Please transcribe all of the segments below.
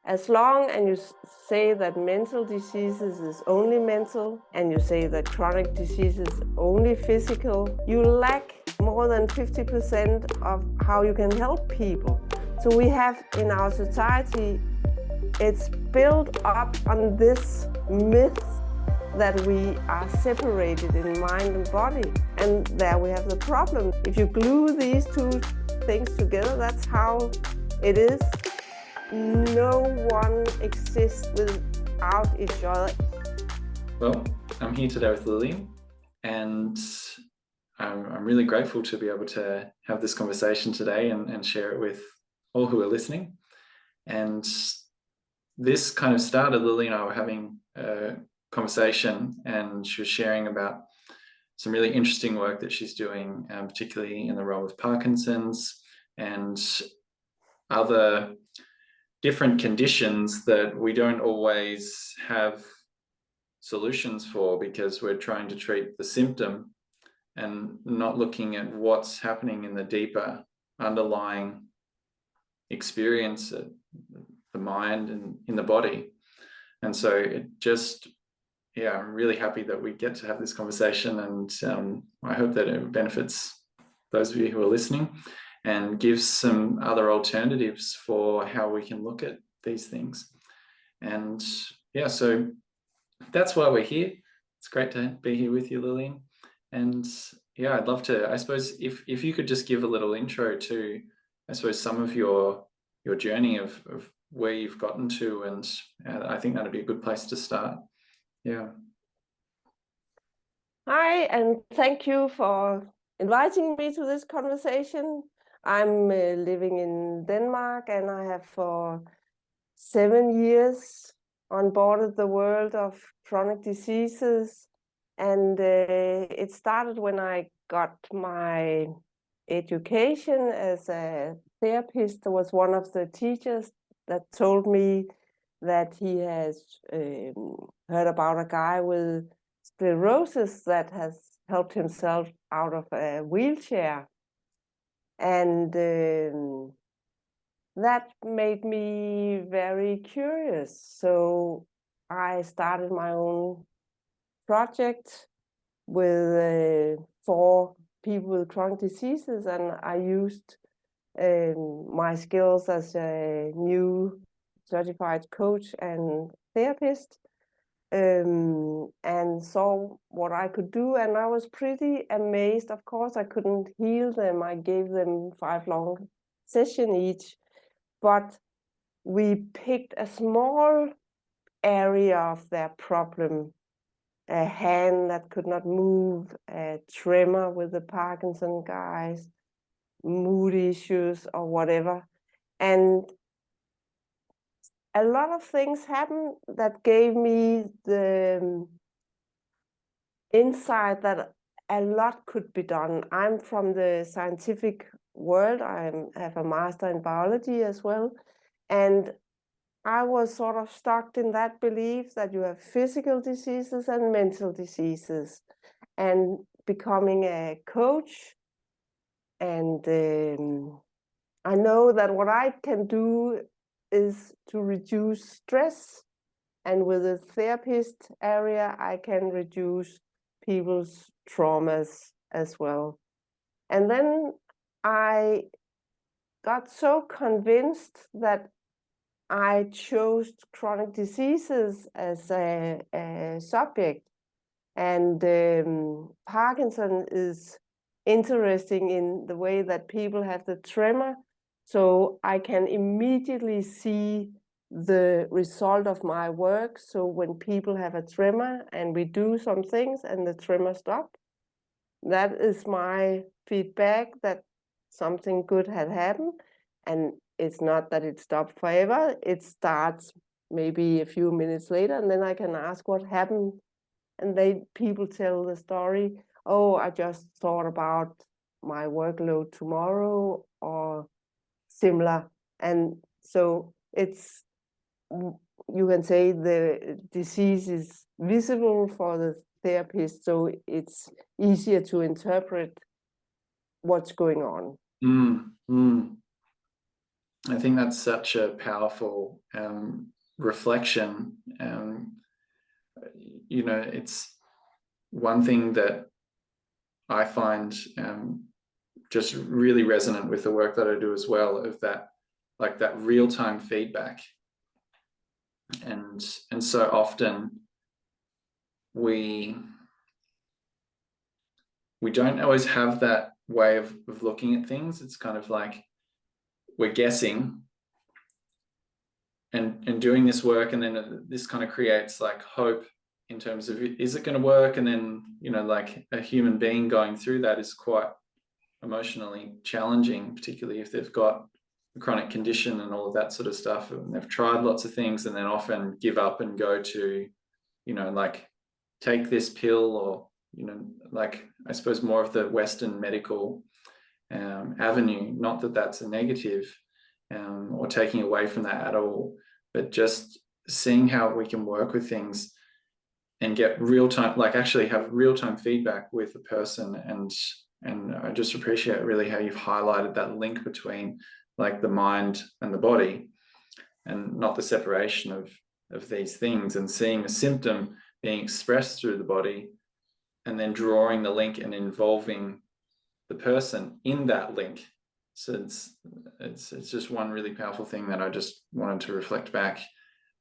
As long as you say that mental diseases is only mental, and you say that chronic disease is only physical, you lack more than 50% of how you can help people. So we have in our society, it's built up on this myth that we are separated in mind and body. And there we have the problem. If you glue these two things together, that's how it is. No one exists without each other. Well, I'm here today with Lilian, and I'm really grateful to be able to have this conversation today and share it with all who are listening. And this kind of started, Lilian and I were having a conversation, and she was sharing about some really interesting work that she's doing, particularly in the realm of Parkinson's and other different conditions that we don't always have solutions for, because we're trying to treat the symptom and not looking at what's happening in the deeper underlying experience of the mind and in the body. And so it just, I'm really happy that we get to have this conversation, and I hope that it benefits those of you who are listening and gives some other alternatives for how we can look at these things. And so that's why we're here. It's great to be here with you, Lilian. And I'd love to, I suppose, if you could just give a little intro to, I suppose, some of your journey of where you've gotten to, and I think that'd be a good place to start. Yeah. Hi, and thank you for inviting me to this conversation. I'm living in Denmark, and I have for 7 years onboarded the world of chronic diseases. And it started when I got my education as a therapist. There was one of the teachers that told me that he has heard about a guy with sclerosis that has helped himself out of a wheelchair. And that made me very curious. So I started my own project with 4 people with chronic diseases, and I used my skills as a new certified coach and therapist, and saw what I could do, and I was pretty amazed. Of course, I couldn't heal them. I gave them 5 long sessions each, but we picked a small area of their problem, a hand that could not move, a tremor with the Parkinson guys, mood issues or whatever. And a lot of things happened that gave me the insight that a lot could be done. I'm from the scientific world. I have a master in biology as well. And I was sort of stuck in that belief that you have physical diseases and mental diseases. And becoming a coach, and I know that what I can do is to reduce stress. And with the therapist area, I can reduce people's traumas as well. And then I got so convinced that I chose chronic diseases as a subject. And Parkinson is interesting in the way that people have the tremor. So I can immediately see the result of my work. So when people have a tremor and we do some things and the tremor stops, that is my feedback that something good had happened. And it's not that it stopped forever. It starts maybe a few minutes later, and then I can ask what happened. And people tell the story, oh, I just thought about my workload tomorrow or similar. And so it's, you can say the disease is visible for the therapist, so it's easier to interpret what's going on. I think that's such a powerful reflection. You know, it's one thing that I find just really resonant with the work that I do as well, of that, like that real-time feedback. And so often we don't always have that way of looking at things. It's kind of like we're guessing and doing this work, and then this kind of creates like hope in terms of, is it going to work? And then, you know, like a human being going through that is quite emotionally challenging, particularly if they've got a chronic condition and all of that sort of stuff, and they've tried lots of things and then often give up and go to, you know, like take this pill, or, you know, like I suppose more of the Western medical avenue, not that that's a negative or taking away from that at all, but just seeing how we can work with things and get real-time, like actually have real-time feedback with the person. And I just appreciate really how you've highlighted that link between like the mind and the body, and not the separation of these things, and seeing a symptom being expressed through the body, and then drawing the link and involving the person in that link. So it's just one really powerful thing that I just wanted to reflect back,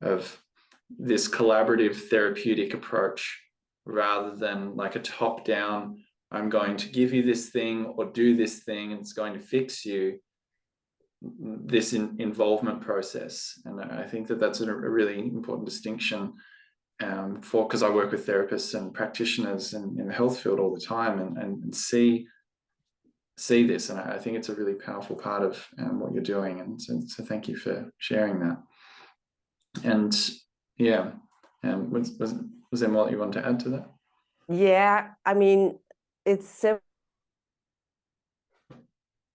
of this collaborative therapeutic approach, rather than like a top-down, I'm going to give you this thing or do this thing and it's going to fix you, this involvement process. And I think that that's a really important distinction because I work with therapists and practitioners in the health field all the time, and see this, and I think it's a really powerful part of what you're doing. And so thank you for sharing that. And yeah, was there more that you want to add to that? Yeah, I mean, it's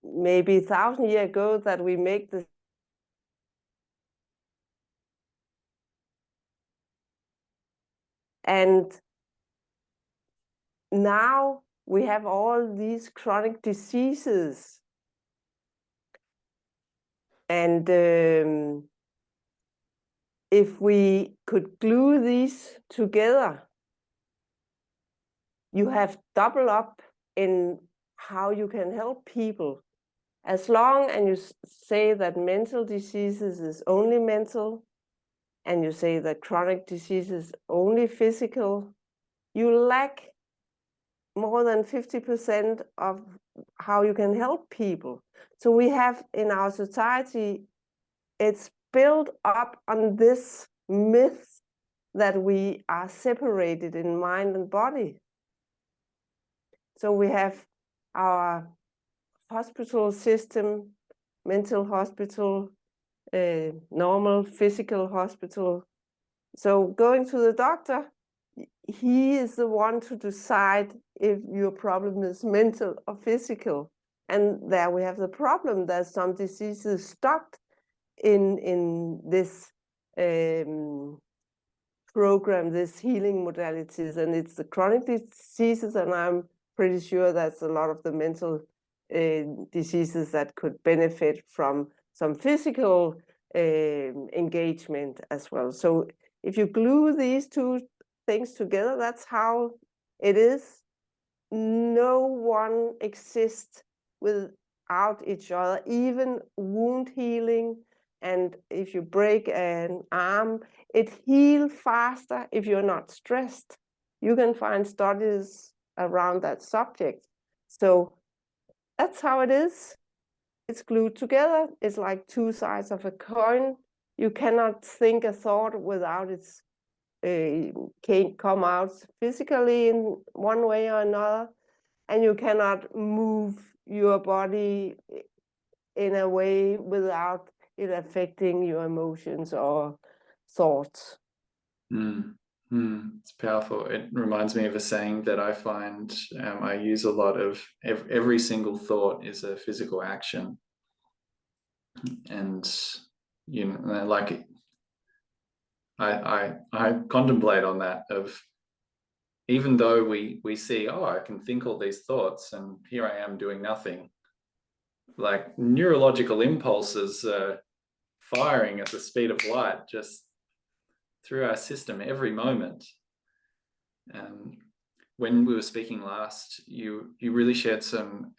maybe 1,000 years ago that we make this. And now we have all these chronic diseases. And if we could glue these together, you have double up in how you can help people. As long as you say that mental diseases is only mental, and you say that chronic diseases only physical, you lack more than 50% of how you can help people. So we have in our society, it's built up on this myth that we are separated in mind and body. So we have our hospital system, mental hospital, normal physical hospital. So going to the doctor, he is the one to decide if your problem is mental or physical. And there we have the problem. There's some diseases stuck in this program, this healing modalities, and it's the chronic diseases, and I'm pretty sure that's a lot of the mental diseases that could benefit from some physical engagement as well. So if you glue these two things together, that's how it is. No one exists without each other, even wound healing. And if you break an arm, it heals faster if you're not stressed. You can find studies around that subject. So that's how it is. It's glued together. It's like two sides of a coin. You cannot think a thought without it's can't come out physically in one way or another, and you cannot move your body in a way without it affecting your emotions or thoughts. It's powerful. It reminds me of a saying that I find I use a lot of. Every single thought is a physical action, and you know, like I contemplate on that, of even though we see, oh, I can think all these thoughts and here I am doing nothing, like neurological impulses firing at the speed of light just through our system every moment. When we were speaking last, you really shared some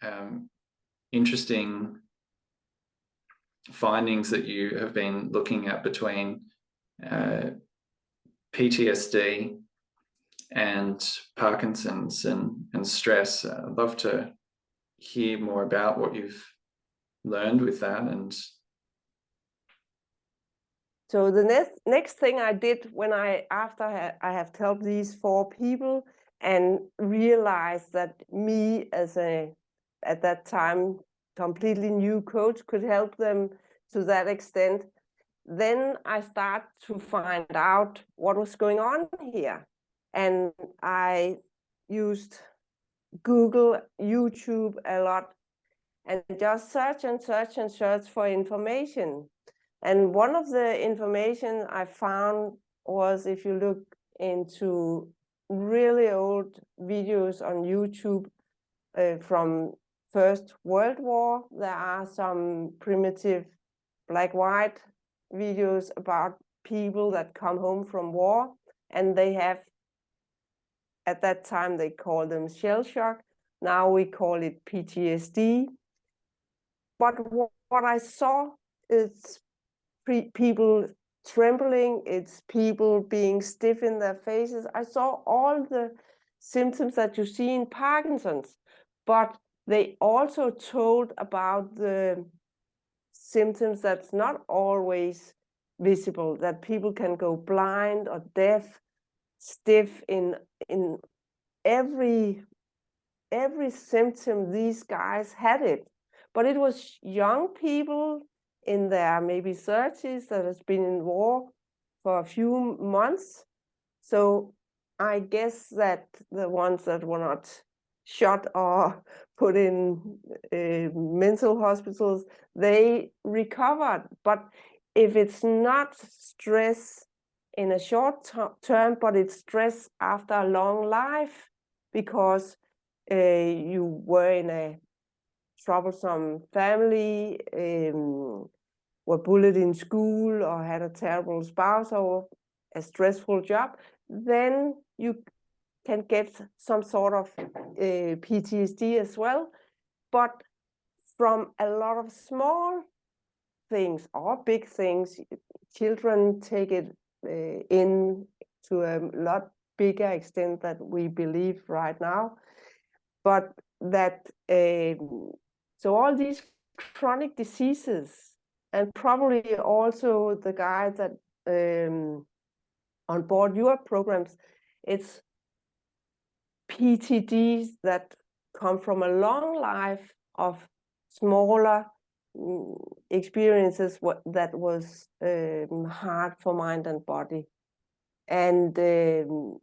interesting findings that you have been looking at between PTSD and Parkinson's and stress. I'd love to hear more about what you've learned with that. And so the next thing I did after I have helped these 4 people and realized that me as at that time completely new coach could help them to that extent, then I start to find out what was going on here. And I used Google, YouTube a lot, and just search and search and search for information. And one of the information I found was, if you look into really old videos on YouTube from First World War, there are some primitive black-white videos about people that come home from war, and they have, at that time they called them shell shock. Now we call it PTSD. But what I saw is people trembling, it's people being stiff in their faces. I saw all the symptoms that you see in Parkinson's, but they also told about the symptoms that's not always visible, that people can go blind or deaf, stiff in every symptom. These guys had it, but it was young people in their maybe 30s that has been in war for a few months. So I guess that the ones that were not shot or put in mental hospitals, they recovered. But if it's not stress in a short term, but it's stress after a long life, because you were in a troublesome family, were bullied in school, or had a terrible spouse, or a stressful job, then you can get some sort of PTSD as well. But from a lot of small things or big things, children take it in to a lot bigger extent that we believe right now. But that, so all these chronic diseases, and probably also the guys that on board your programs, it's PTDs that come from a long life of smaller experiences that was hard for mind and body. And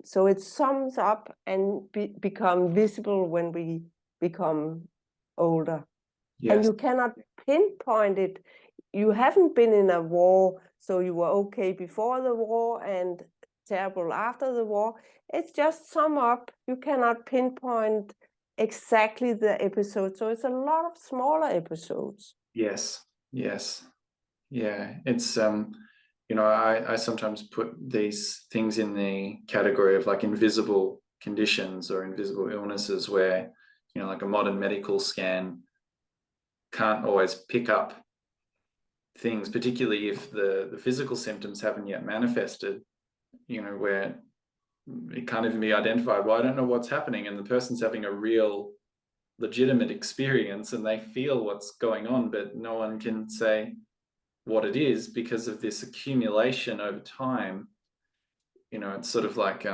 so it sums up and become visible when we become older. Yes. And you cannot pinpoint it. You haven't been in a war, so you were okay before the war and terrible after the war. It's just sum up. You cannot pinpoint exactly the episode. So it's a lot of smaller episodes. Yes, yes. Yeah, it's you know, I sometimes put these things in the category of like invisible conditions or invisible illnesses where, you know, like a modern medical scan can't always pick up things, particularly if the physical symptoms haven't yet manifested, you know, where it can't even be identified. Well, I don't know what's happening, and the person's having a real legitimate experience and they feel what's going on, but no one can say what it is because of this accumulation over time. You know, it's sort of like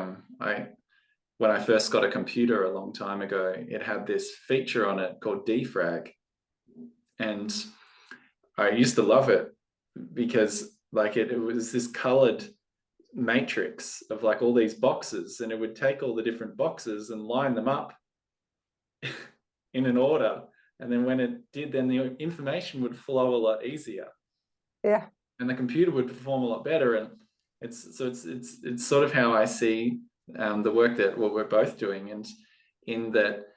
when I first got a computer a long time ago, it had this feature on it called Defrag, and I used to love it because like it was this colored matrix of like all these boxes, and it would take all the different boxes and line them up in an order, and then when it did, then the information would flow a lot easier. Yeah, and the computer would perform a lot better. And it's sort of how I see the work that we're both doing, and in that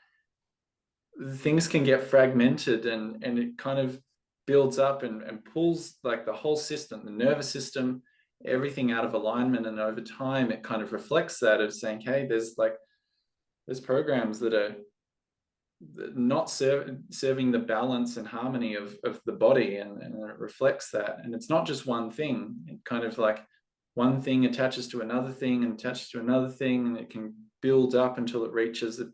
things can get fragmented, and it kind of builds up and pulls like the whole system, the nervous system, everything out of alignment. And over time, it kind of reflects that of saying, hey, there's programs that are not serving the balance and harmony of the body, and it reflects that. And it's not just one thing. It kind of like one thing attaches to another thing and attaches to another thing, and it can build up until it reaches an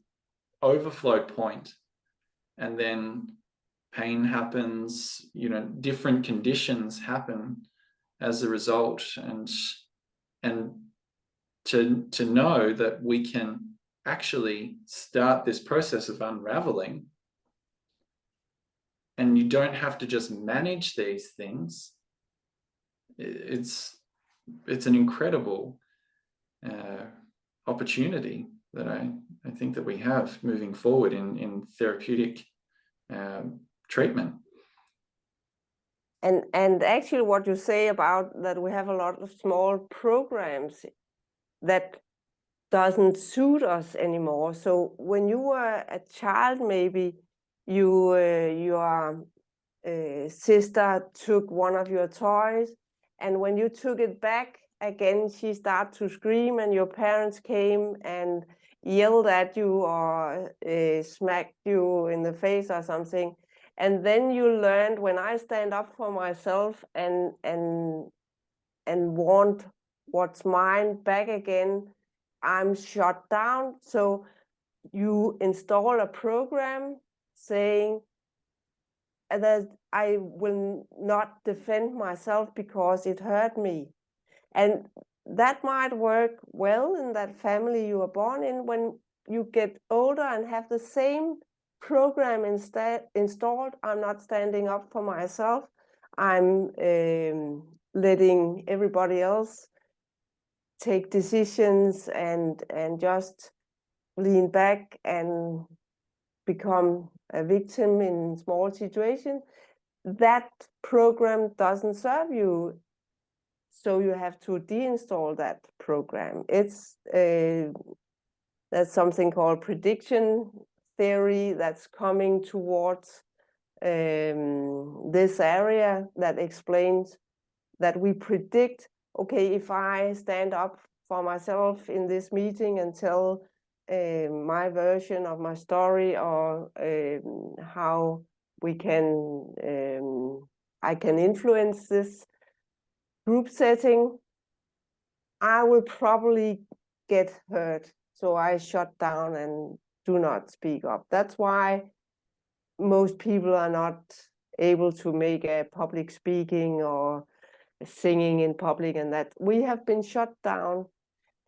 overflow point, and then pain happens, you know, different conditions happen as a result. And to know that we can actually start this process of unraveling, and you don't have to just manage these things. It's an incredible opportunity that I think that we have moving forward in therapeutic treatment. And actually what you say about that we have a lot of small programs that doesn't suit us anymore. So when you were a child, maybe your sister took one of your toys, and when you took it back again, she started to scream, and your parents came and yelled at you or smacked you in the face or something. And then you learned, when I stand up for myself and want what's mine back again, I'm shut down. So you install a program saying that I will not defend myself because it hurt me. And that might work well in that family you were born in. When you get older and have the same program installed, I'm not standing up for myself. I'm letting everybody else take decisions and just lean back and become a victim in small situations. That program doesn't serve you, so you have to deinstall that program. It's there's something called prediction theory that's coming towards this area that explains that we predict, okay, if I stand up for myself in this meeting and tell my version of my story, or how we can, I can influence this group setting, I will probably get hurt. So I shut down and do not speak up. That's why most people are not able to make a public speaking or singing in public, and that we have been shut down.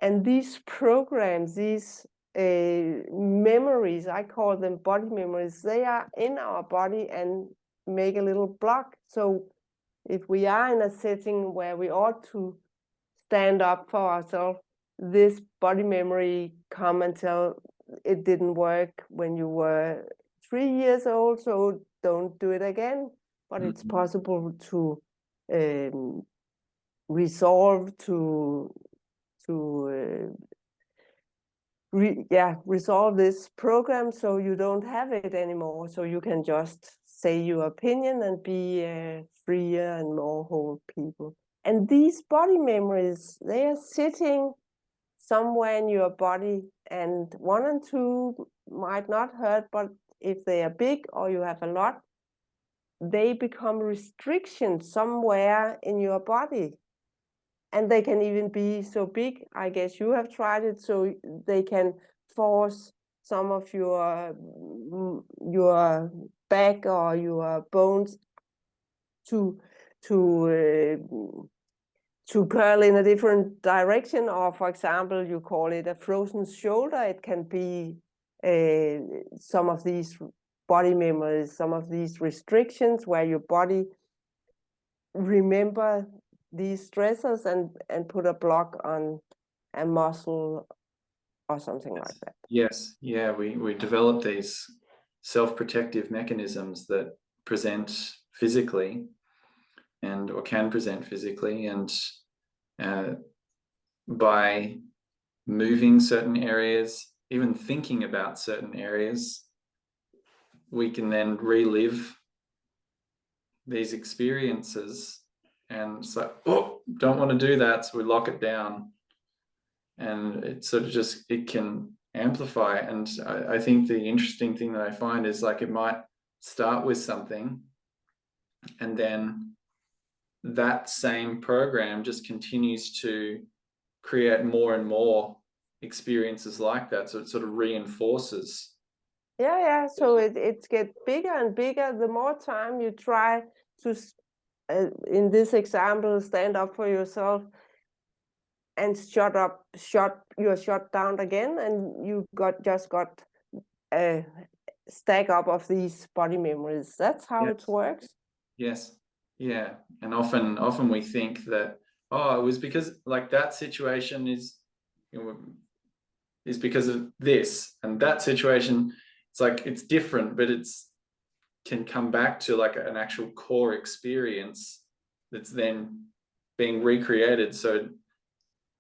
And these programs, these memories, I call them body memories, they are in our body and make a little block. So if we are in a setting where we ought to stand up for ourselves, this body memory come and tell it didn't work when you were 3 years old, so don't do it again. But it's possible to resolve, resolve this program so you don't have it anymore, so you can just say your opinion and be freer and more whole people. And these body memories, they are sitting somewhere in your body, and 1 and 2 might not hurt, but if they are big or you have a lot, they become restrictions somewhere in your body. And they can even be so big, I guess you have tried it, so they can force some of your back or your bones to curl in a different direction. Or for example, you call it a frozen shoulder. It can be some of these body memories, some of these restrictions where your body remember these stressors and put a block on a muscle or something like that. Yes, yeah, we develop these self-protective mechanisms that present physically and or can present physically, and by moving certain areas, even thinking about certain areas, we can then relive these experiences, and it's like, oh, don't want to do that, so we lock it down, and it sort of just, it can amplify. And I think the interesting thing that I find is, like, it might start with something, and then that same program just continues to create more and more experiences like that, so it sort of reinforces. Yeah. So it gets bigger and bigger the more time you try to, in this example, stand up for yourself and you're shut down again, and you just got a stack up of these body memories. That's how Yes. it works. Yes. Yeah. And often we think that, oh, it was because, like, that situation is, you know, is because of this, and that situation, it's like, it's different, but it's can come back to, like, an actual core experience that's then being recreated. So,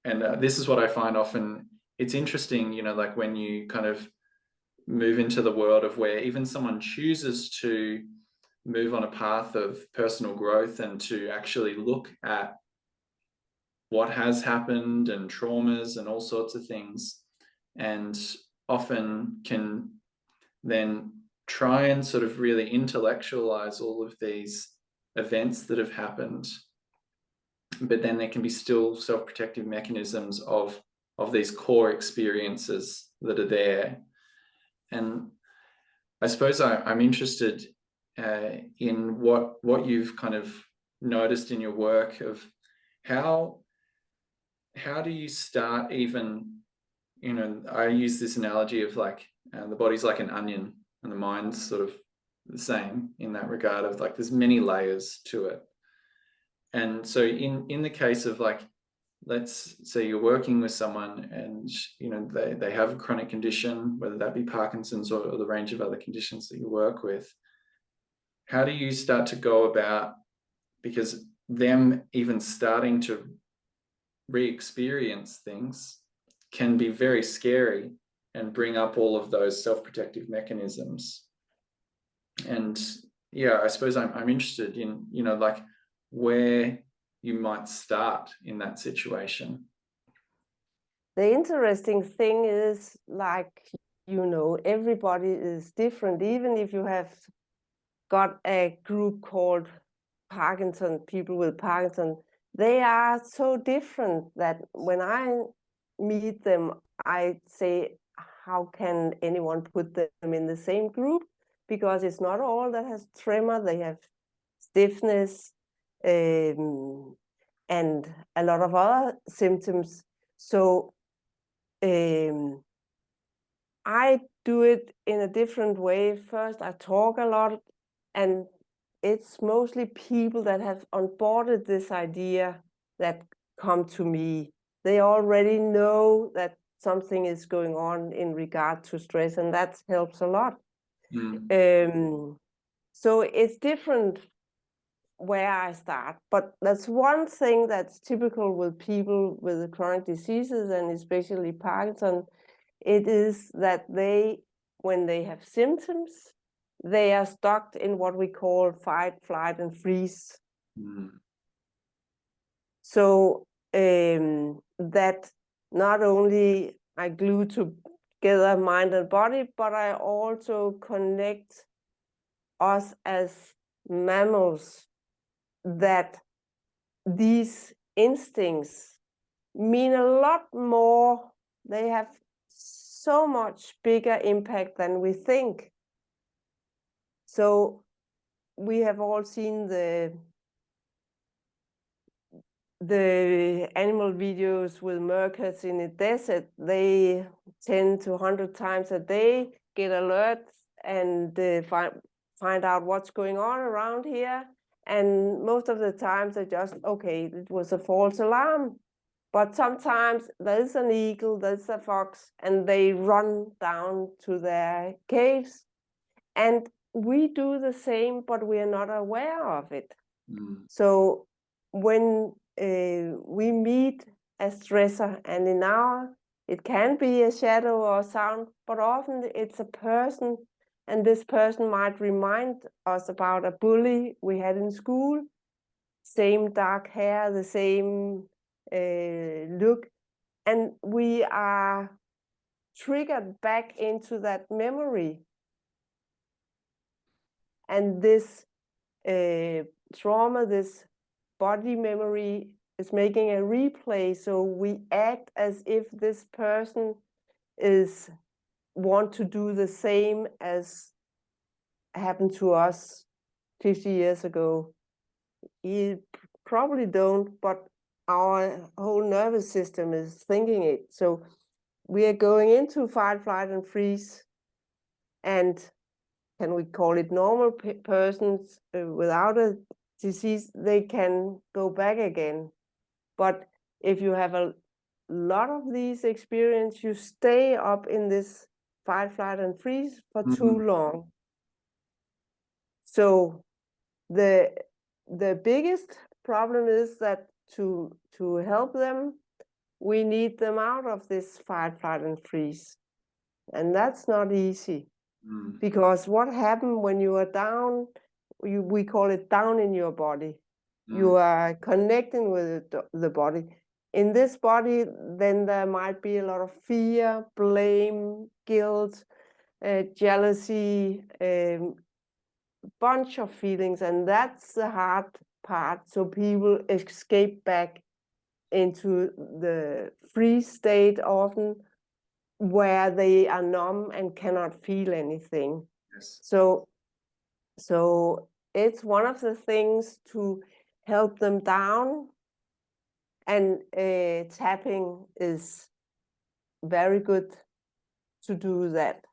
and this is what I find often, it's interesting, you know, like, when you kind of move into the world of where even someone chooses to move on a path of personal growth and to actually look at what has happened and traumas and all sorts of things, and often can then try and sort of really intellectualize all of these events that have happened, but then there can be still self-protective mechanisms of these core experiences that are there. And I suppose I'm interested in what you've kind of noticed in your work of how do you start, even, you know, I use this analogy of, like, the body's like an onion and the mind's sort of the same in that regard of, like, there's many layers to it. And so in the case of, like, let's say you're working with someone and, you know, they have a chronic condition, whether that be Parkinson's or the range of other conditions that you work with, how do you start to go about, because them even starting to re-experience things can be very scary and bring up all of those self-protective mechanisms. And yeah, I suppose I'm interested in, you know, like, where you might start in that situation. The interesting thing is, like, you know, everybody is different. Even if you have got a group called Parkinson, people with Parkinson, they are so different that when I meet them, I say, how can anyone put them in the same group? Because it's not all that has tremor. They have stiffness and a lot of other symptoms. So I do it in a different way. First, I talk a lot, and it's mostly people that have onboarded this idea that come to me. They already know that something is going on in regard to stress, and that helps a lot. So it's different where I start, but that's one thing that's typical with people with chronic diseases, and especially Parkinson. It is that they, when they have symptoms, they are stuck in what we call fight, flight, and freeze. So that not only I glue together mind and body, but I also connect us as mammals, that these instincts mean a lot more. They have so much bigger impact than we think. So we have all seen the animal videos with meerkats in the desert. They 10 to 100 times a day get alerts and find out what's going on around here. And most of the times they just, okay, it was a false alarm. But sometimes there's an eagle, there's a fox, and they run down to their caves. And we do the same, but we are not aware of it. So when we meet a stressor, and it can be a shadow or sound, but often it's a person and this person might remind us about a bully we had in school, same dark hair, the same look, and we are triggered back into that memory. And this trauma, this body memory is making a replay, so we act as if this person want to do the same as happened to us 50 years ago. You probably don't, but our whole nervous system is thinking it. So we are going into fight, flight, and freeze. And can we call it normal persons without a disease, they can go back again. But if you have a lot of these experiences, you stay up in this fight, flight, and freeze for too long. So the biggest problem is that to help them, we need them out of this fight, flight, and freeze. And that's not easy. Because what happens when you are down, we call it down in your body. You are connecting with the body. In this body, then there might be a lot of fear, blame, guilt, jealousy, bunch of feelings, and that's the hard part. So people escape back into the freeze state often, where they are numb and cannot feel anything. Yes. So it's one of the things to help them down, and tapping is very good to do that.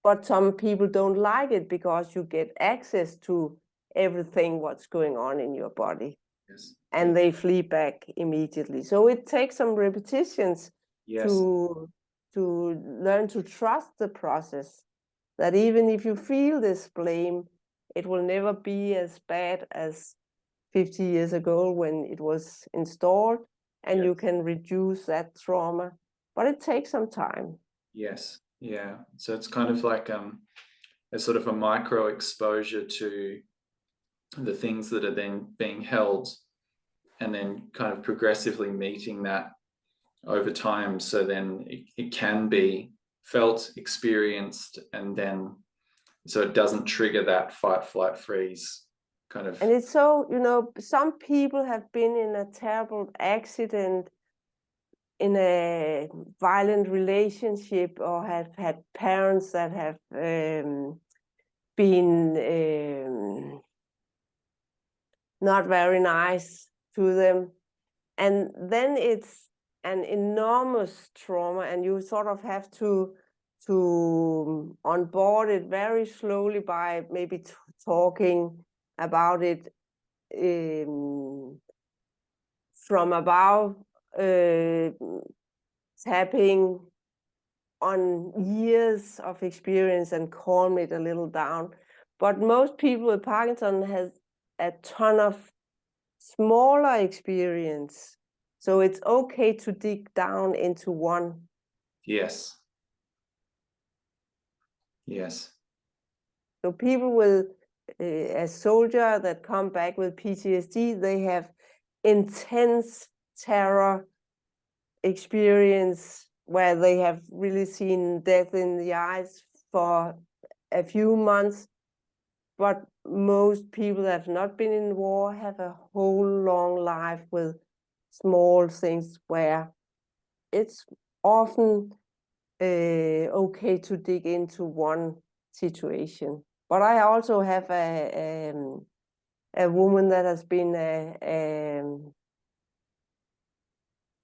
But some people don't like it because you get access to everything what's going on in your body. Yes. And they flee back immediately. So it takes some repetitions to learn to trust the process, that even if you feel this blame, it will never be as bad as 50 years ago when it was installed, and you can reduce that trauma, but it takes some time. Yes, yeah. So it's kind of like a sort of a micro exposure to the things that are then being held, and then kind of progressively meeting that over time, so then it can be felt, experienced, and then so it doesn't trigger that fight, flight, freeze kind of. And it's so, some people have been in a terrible accident, in a violent relationship, or have had parents that have been not very nice to them. And then it's an enormous trauma, and you sort of have to onboard it very slowly by maybe talking about it from above, tapping on years of experience and calm it a little down. But most people with Parkinson has a ton of smaller experience. So it's okay to dig down into one. Yes. Yes. So people with a soldier that come back with PTSD, they have intense terror experience where they have really seen death in the eyes for a few months. But most people that have not been in war have a whole long life with small things where it's often okay to dig into one situation. But I also have a woman that has been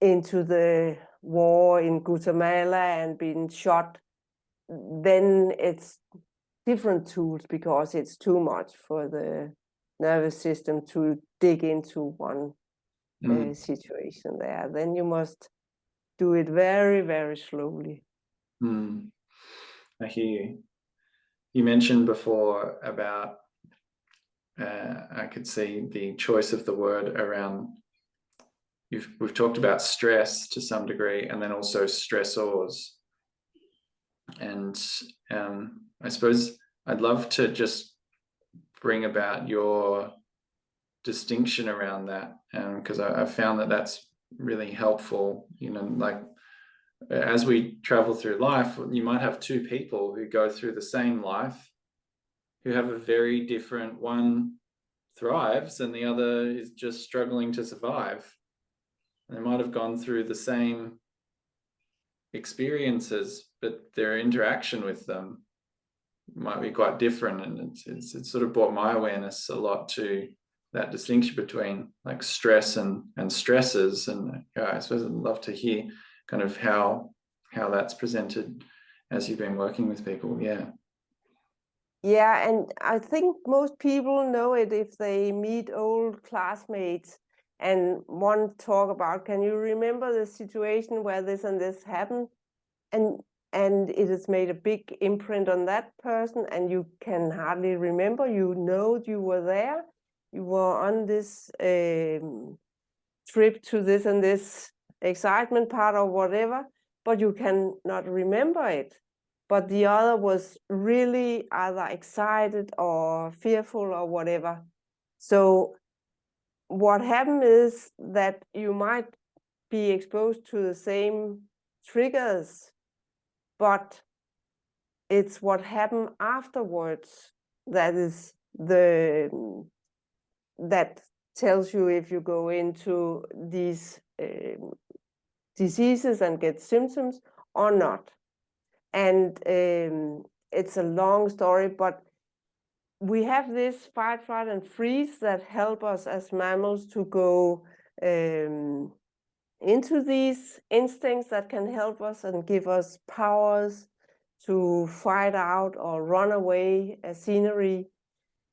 into the war in Guatemala and been shot. Then it's different tools, because it's too much for the nervous system to dig into one situation there. Then you must do it very, very slowly. I hear you. You mentioned before about, I could see the choice of the word around, we've talked about stress to some degree, and then also stressors. And I suppose I'd love to just bring about your distinction around that, because I've found that that's really helpful. You know, like as we travel through life, you might have two people who go through the same life who have a very different, one thrives and the other is just struggling to survive. And they might have gone through the same experiences, but their interaction with them might be quite different. And it's sort of brought my awareness a lot to that distinction between like stress and stressors. And I suppose I'd love to hear kind of how that's presented as you've been working with people. Yeah, and I think most people know it if they meet old classmates and one talk about, can you remember the situation where this and this happened? And it has made a big imprint on that person, and you can hardly remember. You know you were there. You were on this trip to this and this excitement part or whatever, but you cannot remember it. But the other was really either excited or fearful or whatever. So what happened is that you might be exposed to the same triggers, but it's what happened afterwards that is that tells you if you go into these diseases and get symptoms or not. And it's a long story, but we have this fight, flight, and freeze that help us as mammals to go into these instincts that can help us and give us powers to fight out or run away as scenery.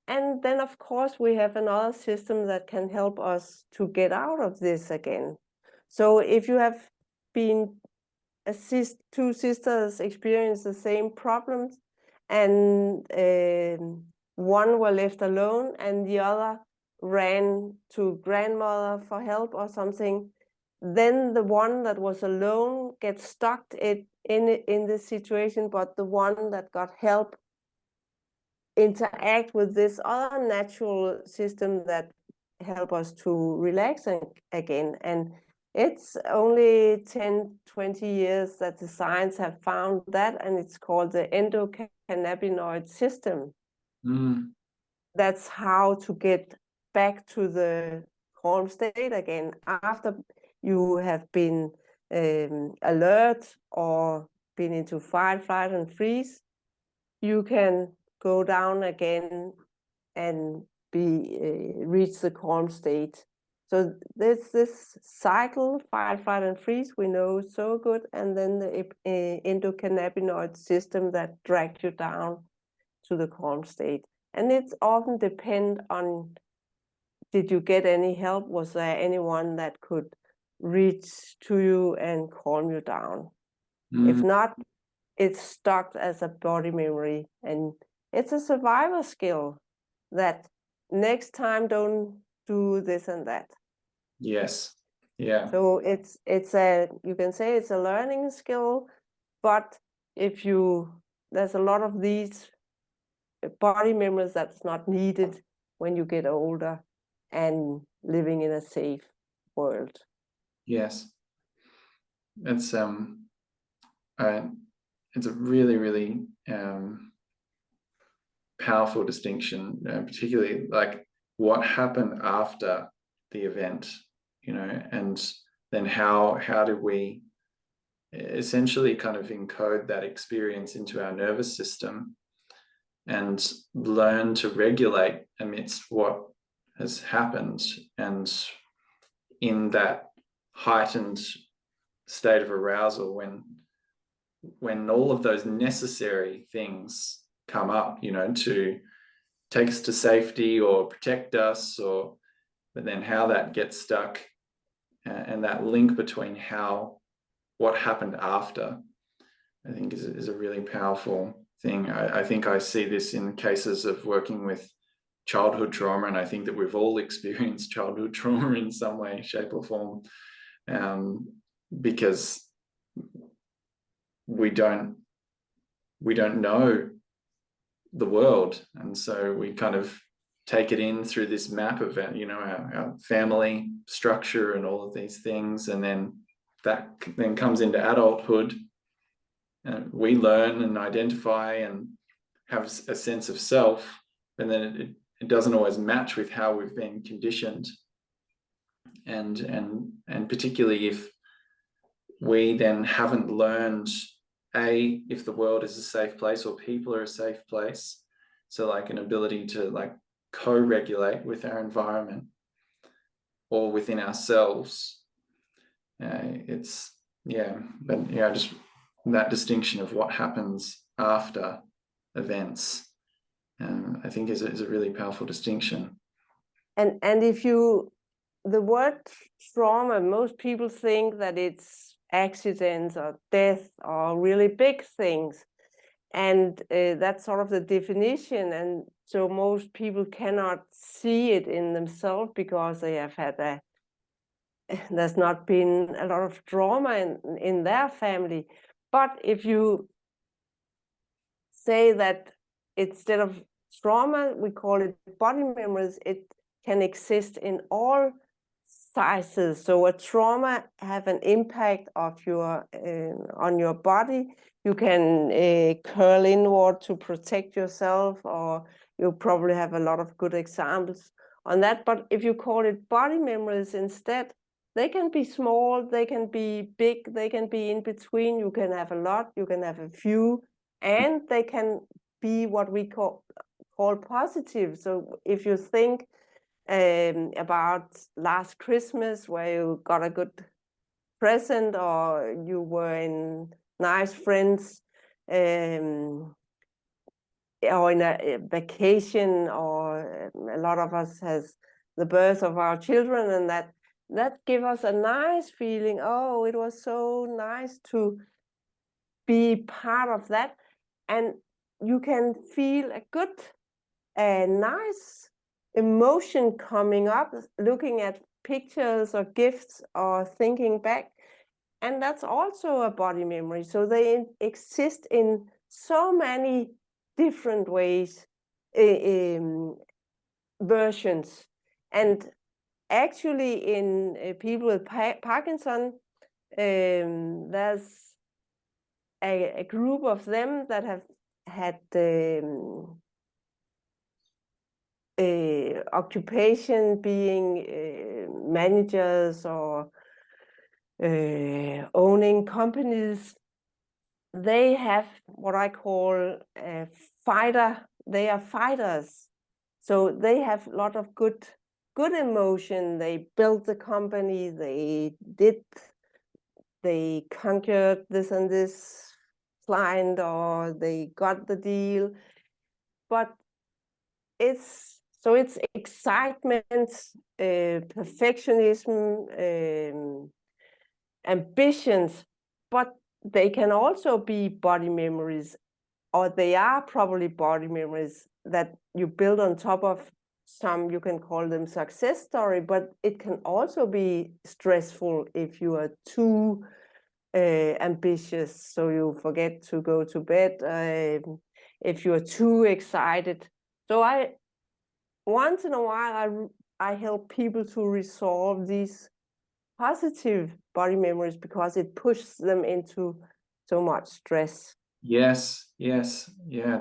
And then, of course, we have another system that can help us to get out of this again. So if you have been two sisters experience the same problems, and one were left alone and the other ran to grandmother for help or something, then the one that was alone gets stuck in this situation, but the one that got help interact with this other natural system that help us to relax again. And it's only 10, 20 years that the science have found that, and it's called the endocannabinoid system. That's how to get back to the calm state again after you have been alert or been into fight, flight, and freeze. You can go down again and reach the calm state. So there's this cycle, fight, flight, and freeze, we know so good, and then the endocannabinoid system that drags you down to the calm state. And it's often depend on, did you get any help? Was there anyone that could reach to you and calm you down? If not, it's stuck as a body memory, and it's a survival skill that next time don't do this and that. Yes. Yeah. So it's you can say it's a learning skill, but there's a lot of these body memories that's not needed when you get older and living in a safe world. Yes. It's it's a really, really powerful distinction, particularly like what happened after the event, you know, and then how do we essentially kind of encode that experience into our nervous system and learn to regulate amidst what has happened, and in that heightened state of arousal when all of those necessary things come up, you know, to take us to safety or protect us, but then how that gets stuck, and that link between what happened after, I think is a really powerful thing. I think I see this in cases of working with childhood trauma, and I think that we've all experienced childhood trauma in some way, shape, or form, because we don't we don't know the world, and so we kind of take it in through this map of our family structure and all of these things, and then that then comes into adulthood, and we learn and identify and have a sense of self, and then it doesn't always match with how we've been conditioned, and particularly if we then haven't learned if the world is a safe place or people are a safe place, so like an ability to like co-regulate with our environment or within ourselves. Just that distinction of what happens after events, I think is a really powerful distinction. And if the word trauma, most people think that it's accidents or death or really big things. And that's sort of the definition. And so most people cannot see it in themselves because they have had there's not been a lot of trauma in their family. But if you say that instead of trauma, we call it body memories, it can exist in all sizes. So a trauma have an impact of on your body. You can curl inward to protect yourself, or you probably have a lot of good examples on that. But if you call it body memories instead, they can be small, they can be big, they can be in between. You can have a lot, you can have a few, and they can be what we call positive. So if you think about last Christmas where you got a good present, or you were in nice friends, or in a vacation, or a lot of us has the birth of our children, and that give us a nice feeling. Oh, it was so nice to be part of that. And you can feel a nice emotion coming up, looking at pictures or gifts or thinking back. And that's also a body memory. So they exist in so many different ways, versions. And actually in people with Parkinsons, there's a group of them that have had occupation being managers or owning companies. They have what I call a fighter. They are fighters. So they have a lot of good emotion. They built the company, they conquered this and this client, or they got the deal. But it's excitement, perfectionism, ambitions, but they can also be body memories, or they are probably body memories that you build on top of some, you can call them success story, but it can also be stressful if you are too ambitious, so you forget to go to bed, if you're too excited. So once in a while, I help people to resolve these positive body memories because it pushes them into so much stress. Yes, yeah,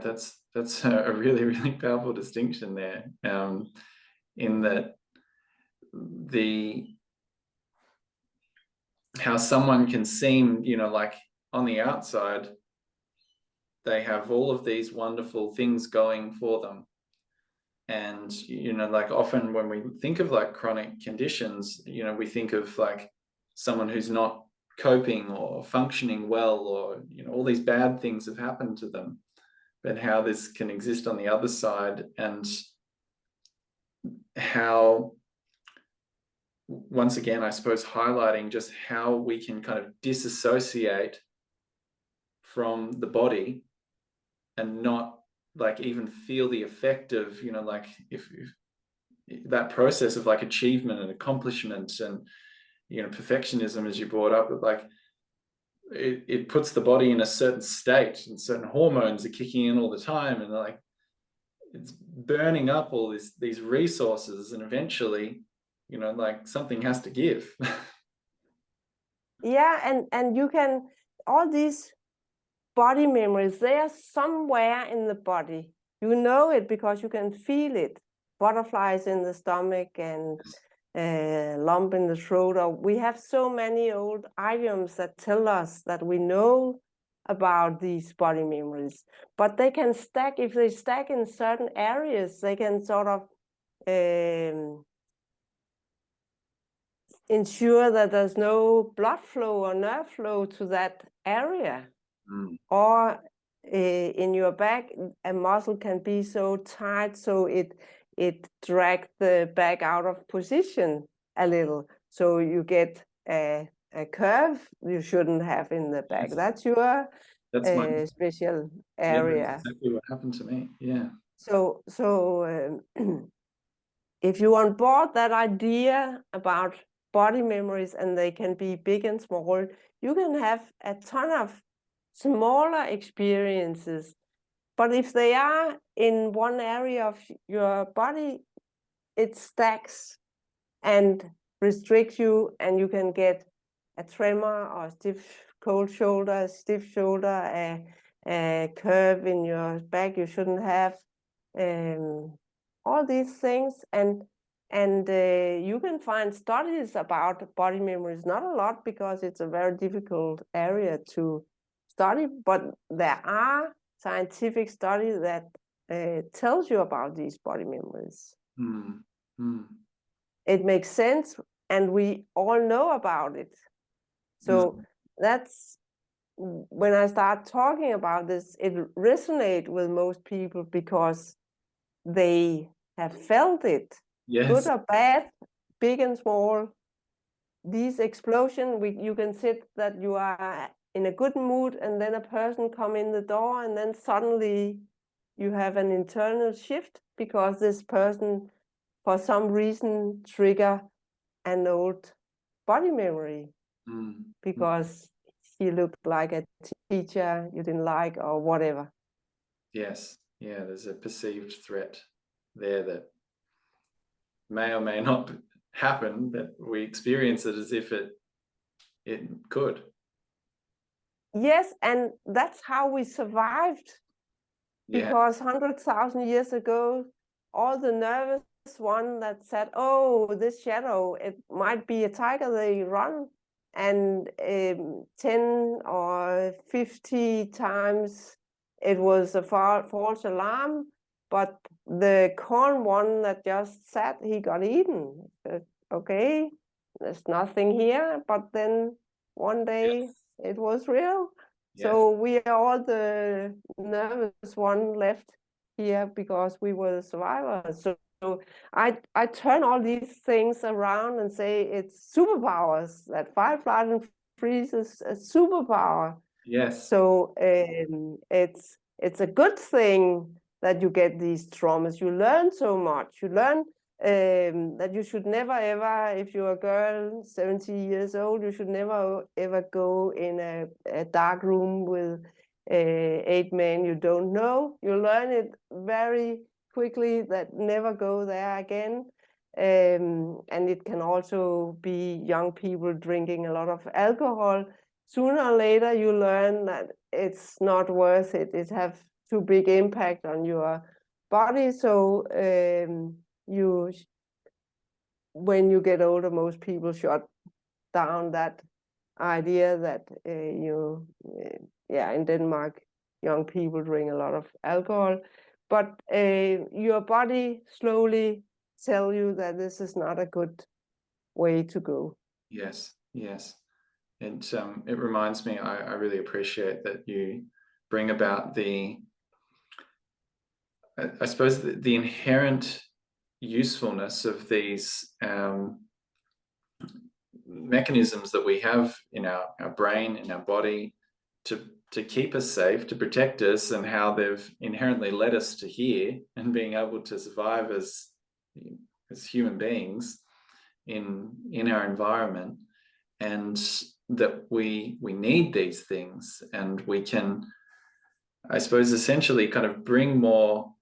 that's a really, really powerful distinction there, in that how someone can seem, like on the outside, they have all of these wonderful things going for them. And, like often when we think of like chronic conditions, we think of like someone who's not coping or functioning well, or, all these bad things have happened to them, but how this can exist on the other side, and how, once again, I suppose highlighting just how we can kind of disassociate from the body and not like even feel the effect of, like if that process of like achievement and accomplishment and, perfectionism, as you brought up, like it puts the body in a certain state, and certain hormones are kicking in all the time, and like it's burning up all these resources, and eventually, like something has to give. Yeah, and you can, all these body memories, they are somewhere in the body. You know it because you can feel it. Butterflies in the stomach and lump in the throat. Or we have so many old idioms that tell us that we know about these body memories. But they can stack, if they stack in certain areas, they can sort of ensure that there's no blood flow or nerve flow to that area. Or in your back, a muscle can be so tight so it drags the back out of position a little, so you get a curve you shouldn't have in the back. Yes. That's your special area. Yeah, that's exactly what happened to me. Yeah. So if you on board that idea about body memories, and they can be big and small, you can have a ton of smaller experiences. But if they are in one area of your body, it stacks and restricts you, and you can get a tremor or stiff cold shoulder, a stiff shoulder, a curve in your back you shouldn't have, all these things. And you can find studies about body memories, not a lot because it's a very difficult area to study, but there are scientific studies that tells you about these body memories. It makes sense, and we all know about it. So that's when I start talking about this, it resonates with most people because they have felt it. Yes. Good or bad, big and small. These explosions, you can sit that you are in a good mood, and then a person come in the door, and then suddenly you have an internal shift because this person, for some reason, trigger an old body memory because he looked like a teacher you didn't like or whatever. Yes. Yeah, there's a perceived threat there that may or may not happen, but we experience it as if it could. Yes, and that's how we survived. Yeah. Because 100,000 years ago, all the nervous one that said, oh, this shadow, it might be a tiger, they run. And 10 or 50 times it was a false alarm, but the corn one that just sat, he got eaten. Okay, there's nothing here, but then one day it was real. So we are all the nervous one left here because we were the survivors. So I turn all these things around and say it's superpowers. That fight, flight, and freeze is a superpower. Yes. So it's a good thing that you get these traumas. You learn so much. You learn that you should never ever, if you're a girl 70 years old, you should never ever go in a dark room with 8 men you don't know. You learn it very quickly that never go there again. And it can also be young people drinking a lot of alcohol. Sooner or later you learn that it's not worth it. It have too big impact on your body. So when you get older, most people shut down that idea that in Denmark, young people drink a lot of alcohol, but your body slowly tell you that this is not a good way to go. Yes, yes. It reminds me, I really appreciate that you bring about I suppose the inherent usefulness of these mechanisms that we have in our brain, in our body, to keep us safe, to protect us, and how they've inherently led us to here and being able to survive as human beings in our environment. And that we need these things, and we can, I suppose, essentially kind of bring more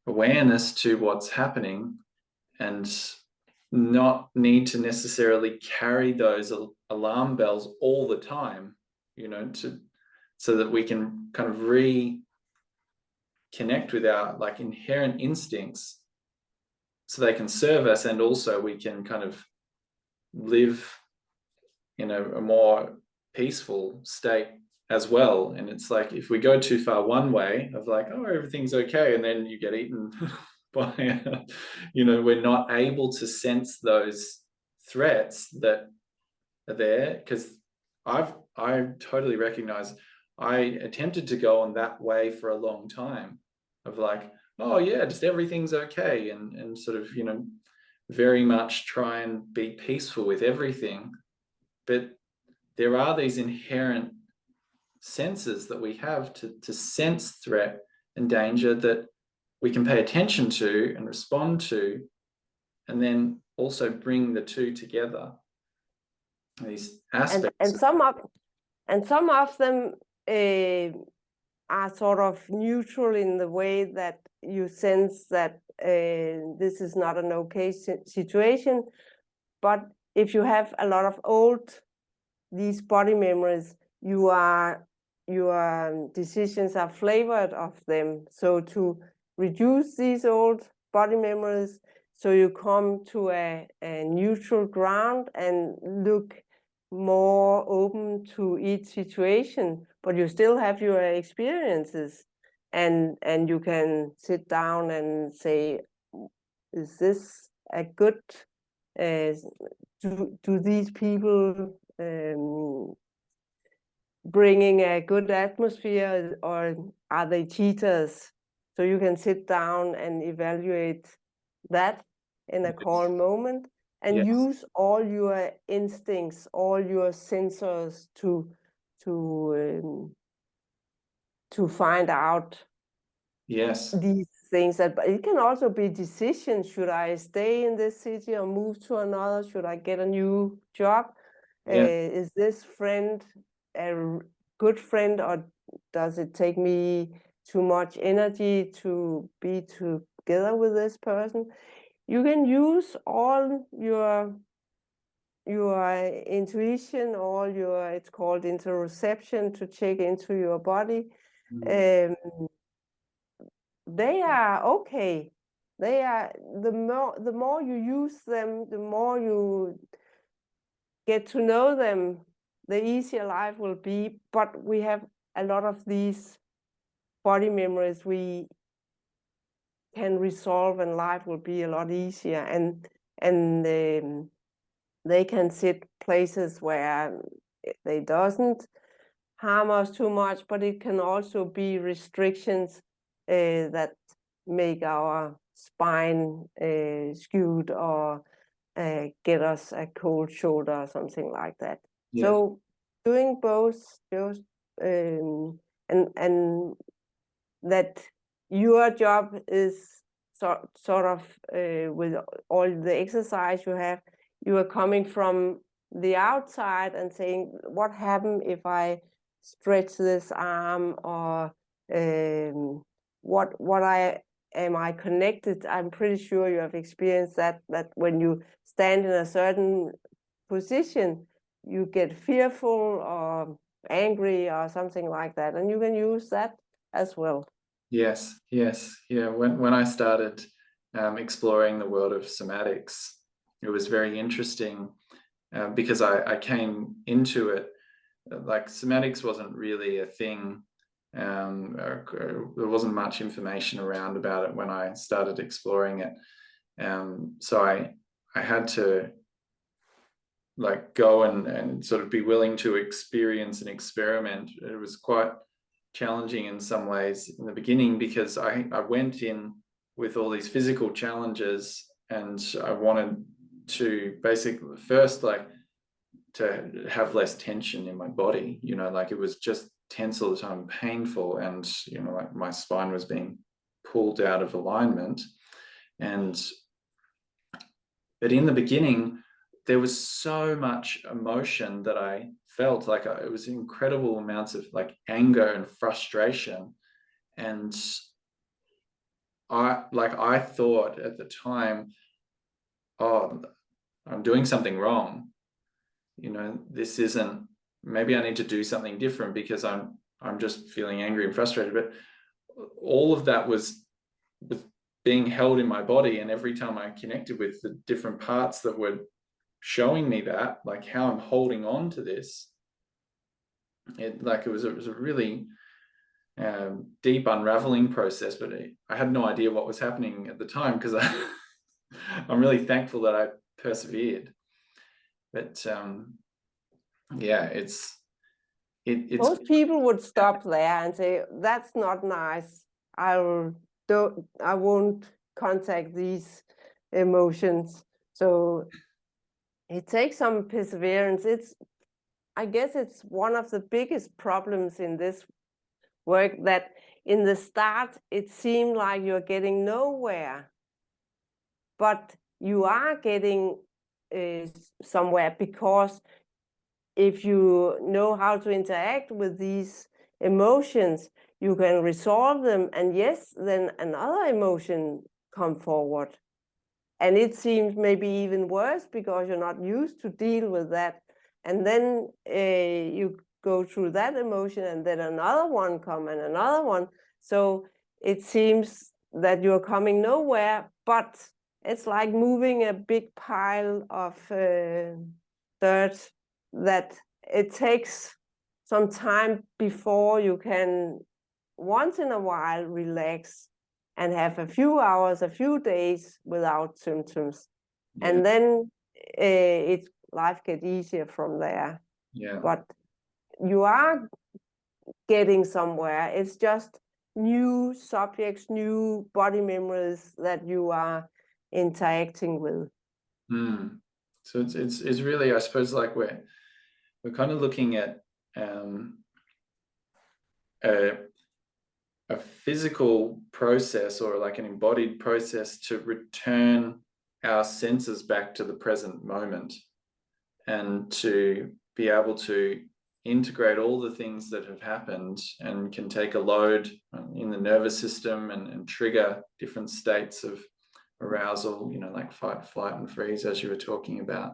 awareness to what's happening, and not need to necessarily carry those alarm bells all the time, you know, so that we can kind of reconnect with our like inherent instincts, so they can serve us, and also we can kind of live in a more peaceful state as well. And it's like, if we go too far one way of like, oh, everything's okay, and then you get eaten by you know, we're not able to sense those threats that are there. Because I totally recognize I attempted to go on that way for a long time, of like, oh yeah, just everything's okay, and sort of, you know, very much try and be peaceful with everything. But there are these inherent senses that we have to sense threat and danger, that we can pay attention to and respond to, and then also bring the two together, these aspects. And some of them are sort of neutral in the way that you sense that this is not an okay situation. But if you have a lot of these body memories, your decisions are flavored of them. So to reduce these old body memories, so you come to a neutral ground and look more open to each situation, but you still have your experiences, and you can sit down and say, is this a good, do these people bringing a good atmosphere, or are they cheaters? So you can sit down and evaluate that in a calm moment, and use all your instincts, all your sensors to find out these things. But it can also be decisions. Should I stay in this city or move to another? Should I get a new job? Is this friend a good friend, or does it take me too much energy to be together with this person? You can use all your intuition, all your, it's called interoception, to check into your body. They are okay. They are, the more you use them, the more you get to know them, the easier life will be. But we have a lot of these body memories we can resolve, and life will be a lot easier. And they can sit places where they doesn't harm us too much, but it can also be restrictions that make our spine skewed, or get us a cold shoulder or something like that. So doing both, just and that your job is sort of with all the exercise you are coming from the outside and saying, what happened if I stretch this arm, or am I connected? I'm pretty sure you have experienced that when you stand in a certain position, you get fearful or angry or something like that, and you can use that as well. Yes. Yeah. When I started exploring the world of somatics, it was very interesting because I came into it like somatics wasn't really a thing. There wasn't much information around about it when I started exploring it. So I had to like go and sort of be willing to experience and experiment. It was quite challenging in some ways in the beginning, because I went in with all these physical challenges, and I wanted to basically first like to have less tension in my body, you know, like it was just tense all the time, painful, and you know, like my spine was being pulled out of alignment. But in the beginning, there was so much emotion that I felt. Like it was incredible amounts of like anger and frustration. And I thought at the time, oh, I'm doing something wrong. This isn't, maybe I need to do something different because I'm just feeling angry and frustrated. But all of that was being held in my body. And every time I connected with the different parts that were showing me that, like how I'm holding on to this, it was a really deep unraveling process. But I had no idea what was happening at the time, because I'm really thankful that I persevered. But yeah, it's Most people would stop there and say, that's not nice. I won't contact these emotions. So it takes some perseverance. I guess it's one of the biggest problems in this work, that in the start, it seemed like you're getting nowhere, but you are getting somewhere, because if you know how to interact with these emotions, you can resolve them, and yes, then another emotion come forward. And it seems maybe even worse because you're not used to deal with that. And then you go through that emotion, and then another one come, and another one. So it seems that you're coming nowhere, but it's like moving a big pile of dirt, that it takes some time before you can once in a while relax and have a few hours, a few days without symptoms. Yeah. And then life gets easier from there. Yeah. But you are getting somewhere. It's just new subjects, new body memories that you are interacting with. So it's really, I suppose, like we're kind of looking at a physical process, or like an embodied process, to return our senses back to the present moment, and to be able to integrate all the things that have happened, and can take a load in the nervous system and trigger different states of arousal, like fight, flight, and freeze, as you were talking about.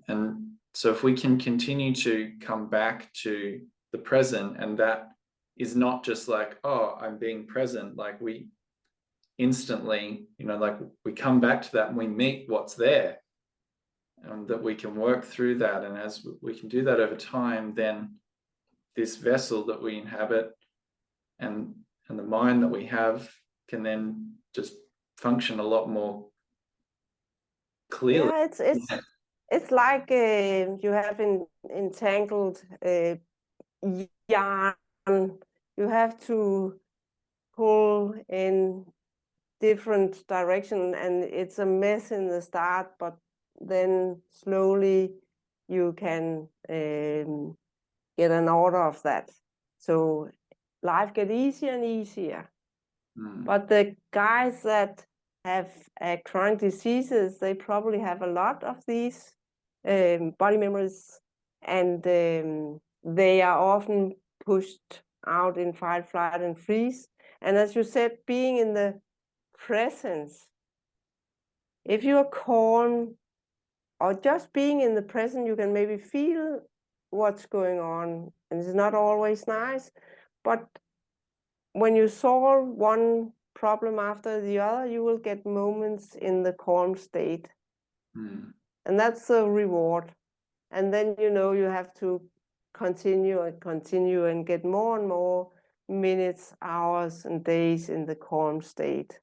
And so if we can continue to come back to the present, and that is not just like, oh, I'm being present, like we instantly, like we come back to that and we meet what's there, and that we can work through that. And as we can do that over time, then this vessel that we inhabit and the mind that we have can then just function a lot more clearly. Yeah, it's like you have entangled yarn. You have to pull in different direction, and it's a mess in the start, but then slowly you can get an order of that. So life gets easier and easier. But the guys that have chronic diseases, they probably have a lot of these body memories, and they are often pushed out in fight, flight, and freeze. And as you said, being in the presence, if you are calm, or just being in the present, you can maybe feel what's going on, and it's not always nice, but when you solve one problem after the other, you will get moments in the calm state. And that's the reward. And then you have to continue and get more and more minutes, hours, and days in the calm state.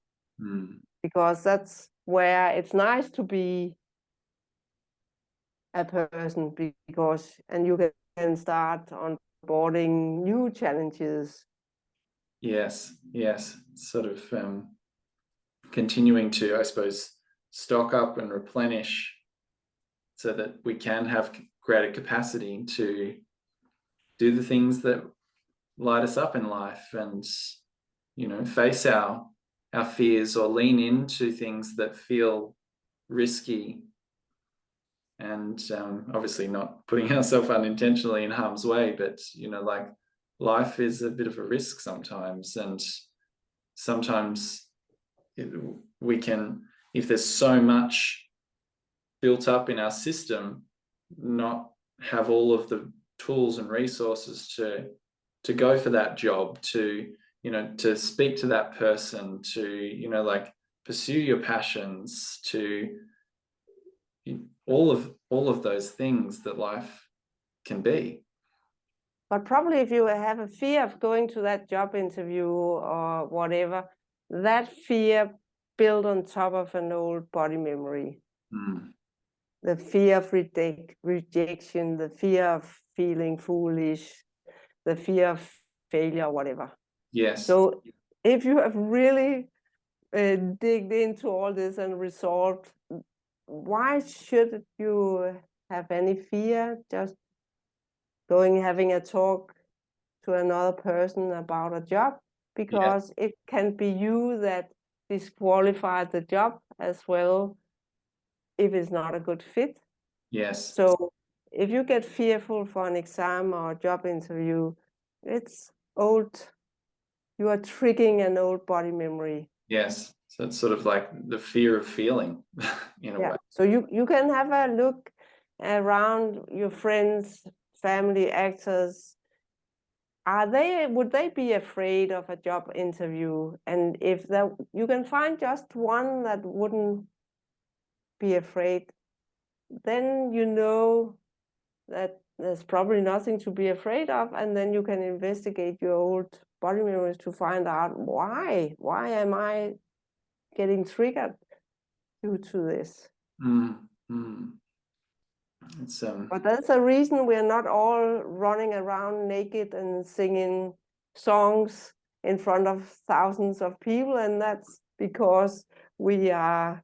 Because that's where it's nice to be a person, and you can start onboarding new challenges. Yes, sort of continuing to, I suppose, stock up and replenish, so that we can have greater capacity to do the things that light us up in life, and face our fears, or lean into things that feel risky, and obviously not putting ourselves unintentionally in harm's way, but like life is a bit of a risk sometimes, and sometimes we can, if there's so much built up in our system, not have all of the tools and resources to go for that job, to to speak to that person, to like pursue your passions, to all of those things that life can be. But probably if you have a fear of going to that job interview or whatever, that fear built on top of an old body memory. The fear of rejection, the fear of feeling foolish, the fear of failure, whatever. Yes. So if you have really digged into all this and resolved, why should you have any fear just having a talk to another person about a job? Because it can be you that disqualified the job as well if it's not a good fit. Yes. So if you get fearful for an exam or a job interview, it's old. You are triggering an old body memory. Yes. So it's sort of like the fear of feeling in a way. So you can have a look around your friends, family, actors. Would they be afraid of a job interview? And if you can find just one that wouldn't be afraid, then you know that there's probably nothing to be afraid of, and then you can investigate your old body memories to find out why am I getting triggered due to this. But that's a reason we're not all running around naked and singing songs in front of thousands of people, and that's because we are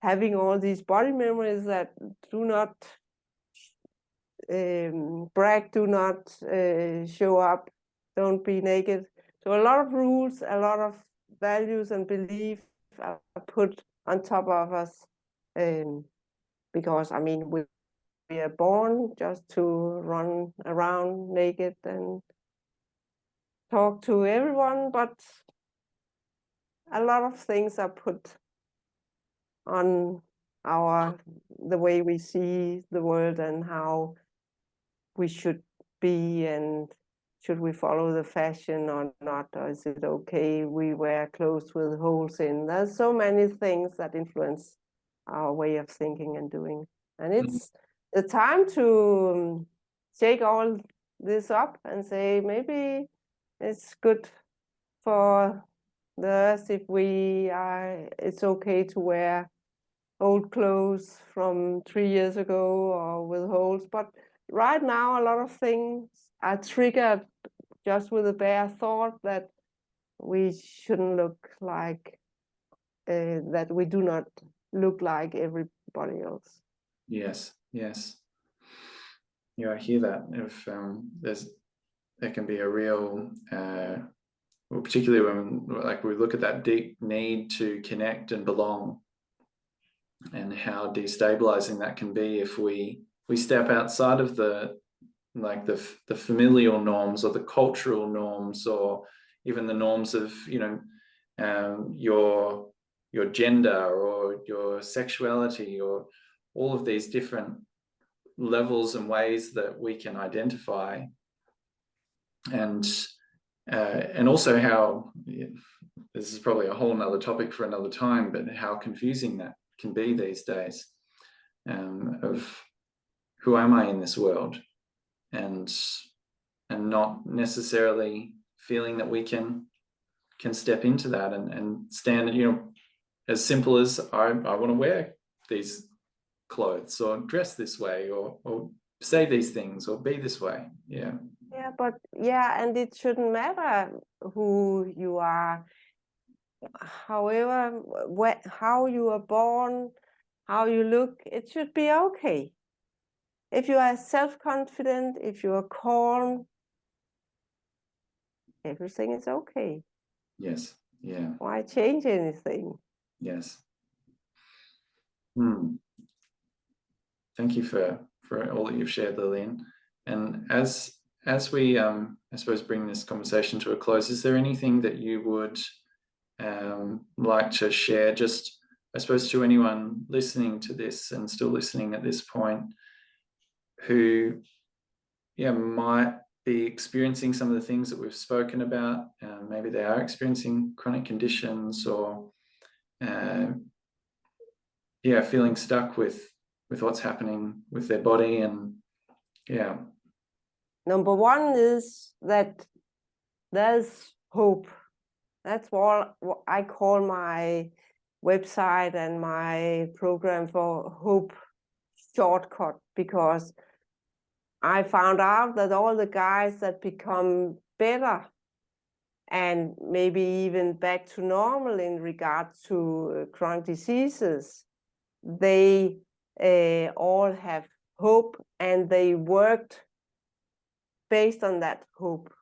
having all these body memories that do not brag, do not show up, don't be naked. So a lot of rules, a lot of values and beliefs are put on top of us, because I mean we are born just to run around naked and talk to everyone, but a lot of things are put on the way we see the world and how we should be, and should we follow the fashion or not, or is it okay we wear clothes with holes in? There's so many things that influence our way of thinking and doing, and it's the time to shake all this up and say maybe it's good for the earth if it's okay to wear old clothes from 3 years ago or with holes. But right now, a lot of things are triggered just with a bare thought that we shouldn't look like, that we do not look like everybody else. Yes, yes. Yeah, I hear that. If there can be a real, well, particularly when we look at that deep need to connect and belong, and how destabilizing that can be if we step outside of the familial norms or the cultural norms, or even the norms of your gender or your sexuality, or all of these different levels and ways that we can identify, and also how, this is probably a whole nother topic for another time, but how confusing that can be these days, of who am I in this world, and not necessarily feeling that we can step into that and stand, as simple as I want to wear these clothes or dress this way or say these things or be this way. And it shouldn't matter who you are, however, how you are born, how you look. It should be okay. If you are self-confident, if you are calm, everything is okay. Yes. Yeah. Why change anything? Yes. thank you for all that you've shared, Lilian. And as we I suppose bring this conversation to a close, is there anything that you would like to share, just I suppose to anyone listening to this and still listening at this point, who might be experiencing some of the things that we've spoken about? Maybe they are experiencing chronic conditions, or feeling stuck with what's happening with their body. And number one is that there's hope. That's what I call my website and my program for Hope Shortcut, because I found out that all the guys that become better and maybe even back to normal in regard to chronic diseases, they all have hope, and they worked based on that hope.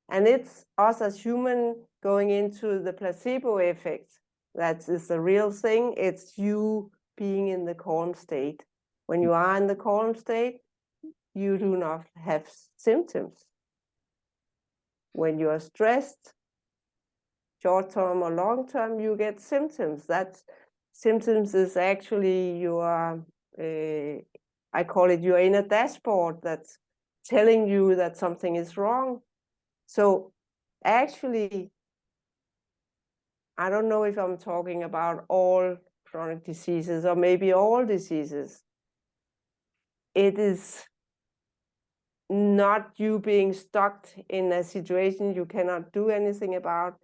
And it's us as human going into the placebo effect. That is the real thing. It's you being in the calm state. When you are in the calm state, you do not have symptoms. When you are stressed, short-term or long-term, you get symptoms. That symptoms is actually your, I call it your inner dashboard, that's telling you that something is wrong. So actually, I don't know if I'm talking about all chronic diseases or maybe all diseases. It is not you being stuck in a situation you cannot do anything about.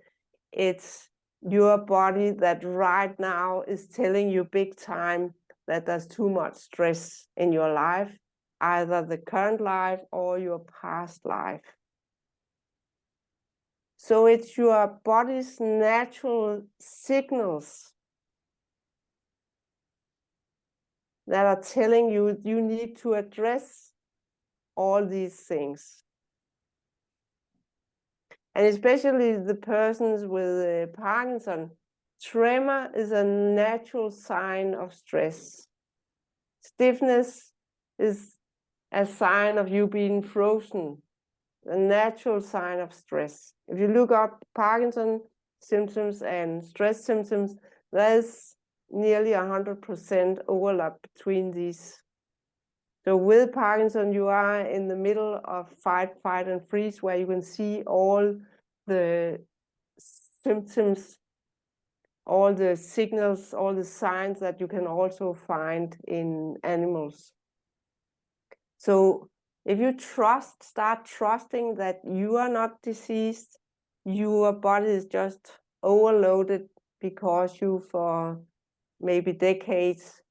It's your body that right now is telling you big time that there's too much stress in your life, either the current life or your past life. So it's your body's natural signals that are telling you you need to address all these things. And especially the persons with Parkinson, tremor is a natural sign of stress. Stiffness is a sign of you being frozen, a natural sign of stress. If you look up Parkinson symptoms and stress symptoms, there's nearly 100% overlap between these. So with Parkinson, you are in the middle of fight, flight, and freeze, where you can see all the symptoms, all the signals, all the signs that you can also find in animals. So if you start trusting that you are not diseased, your body is just overloaded because you for maybe decades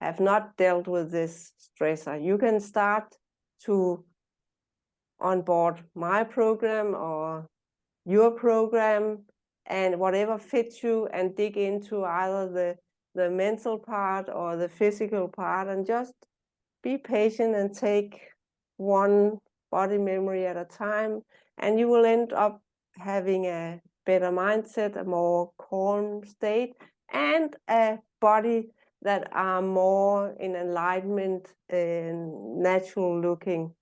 have not dealt with this stressor, you can start to onboard my program or your program and whatever fits you, and dig into either the mental part or the physical part, and just be patient and take one body memory at a time, and you will end up having a better mindset, a more calm state, and a body that are more in alignment and natural looking.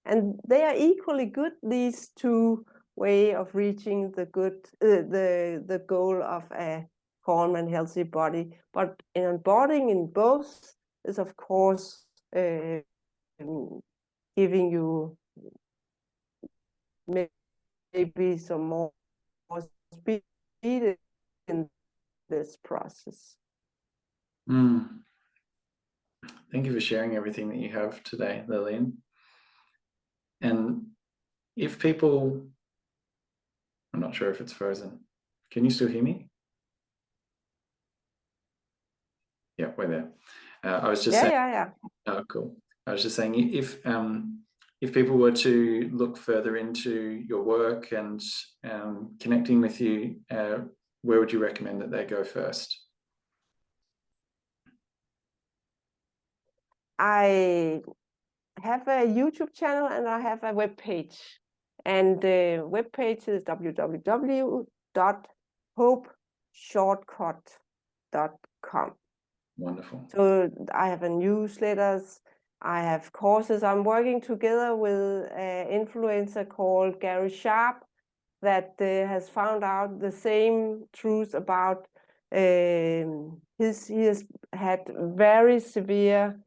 And they are equally good, these two way of reaching the good, the goal of a calm and healthy body. But embodying in both is, of course, giving you maybe some more speed in this process. Thank you for sharing everything that you have today, Lilian. And if people, I'm not sure if it's frozen. Can you still hear me? Yeah, we're there. I was just saying. Yeah. Oh, cool. I was just saying, if people were to look further into your work and connecting with you, where would you recommend that they go first? I have a YouTube channel and I have a web page. And the web page is www.hopeshortcut.com. Wonderful. So I have a newsletters, I have courses. I'm working together with an influencer called Gary Sharp that has found out the same truth about he has had very severe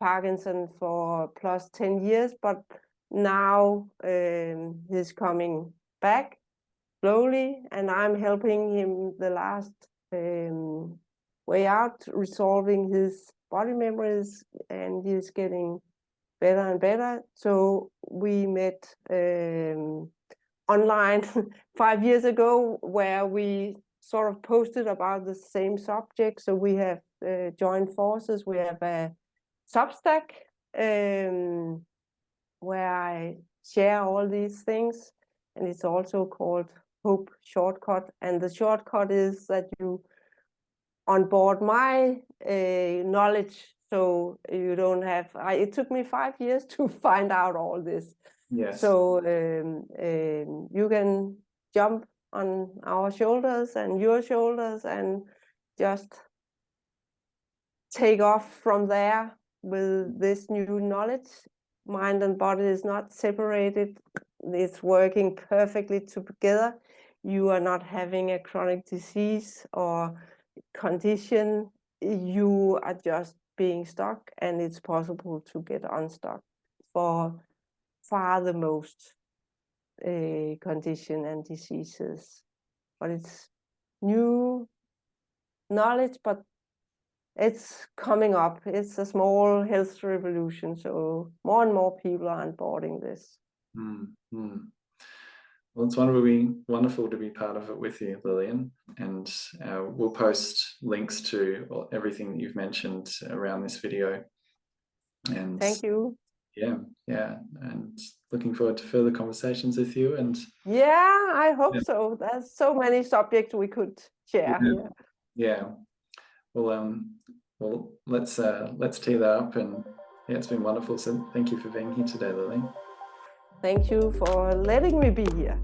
Parkinson for plus 10 years, but now he's coming back slowly, and I'm helping him the last way out, resolving his body memories, and he's getting better and better. So we met online 5 years ago, where we sort of posted about the same subject. So we have joined forces. We have a Substack where I share all these things, and it's also called Hope Shortcut. And the shortcut is that you onboard my knowledge, so you don't have. It took me 5 years to find out all this. Yes. So you can jump on our shoulders and your shoulders and just take off from there with this new knowledge. Mind and body is not separated. It's working perfectly together. You are not having a chronic disease or condition. You are just being stuck, and it's possible to get unstuck for far the most condition and diseases. But it's new knowledge, but it's coming up. It's a small health revolution, so more and more people are onboarding this. Well, it's wonderful to be part of it with you, Lilian, and we'll post links to everything that you've mentioned around this video. And thank you. Yeah, and looking forward to further conversations with you. And yeah, I hope so. There's so many subjects we could share. Yeah. Well, let's tee that up, and yeah, it's been wonderful. So thank you for being here today, Lilian. Thank you for letting me be here.